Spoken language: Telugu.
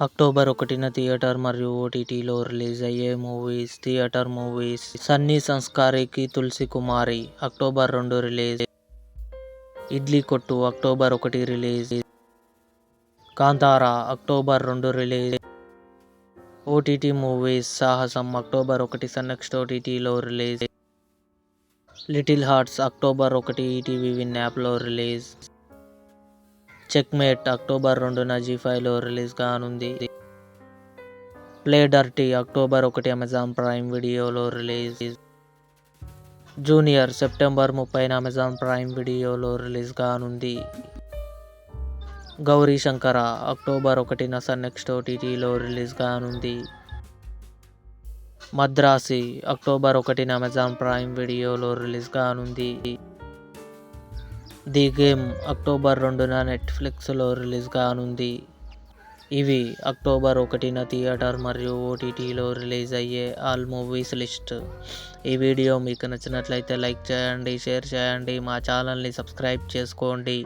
అక్టోబర్ 1న థియేటర్ మరియు ఓటీటీలో రిలీజ్ అయ్యే మూవీస్. థియేటర్ మూవీస్: సన్నీ సంస్కారికి Tulasi Kumari October 2 release. Idli Kottu October 1 release. Kantara October 2 release. OTT movies: Sahasam October 1 Sun NXT ఓటీటీలో release. Little Hearts October 1 ETV win యాప్లో రిలీజ్. చెక్మేట్ అక్టోబర్ 2న జీ5లో రిలీజ్ కానుంది. Play Dirty October 1 Amazon prime వీడియోలో రిలీజ్. జూనియర్ సెప్టెంబర్ 30న అమెజాన్ ప్రైమ్ వీడియోలో రిలీజ్ కానుంది. గౌరీ శంకర అక్టోబర్ 1న సన్ నెక్స్ట్ ఓటీటీలో రిలీజ్ కానుంది. మద్రాసి అక్టోబర్ 1న అమెజాన్ ప్రైమ్ వీడియోలో రిలీజ్ కానుంది. ది గేమ్ అక్టోబర్ 2న నెట్ఫ్లిక్స్లో రిలీజ్ కానుంది. ఇవి అక్టోబర్ 1న థియేటర్ మరియు ఓటీటీలో రిలీజ్ అయ్యే ఆల్ మూవీస్ లిస్ట్. ఈ వీడియో మీకు నచ్చినట్లయితే లైక్ చేయండి, షేర్ చేయండి, మా ఛానల్ని సబ్స్క్రైబ్ చేసుకోండి.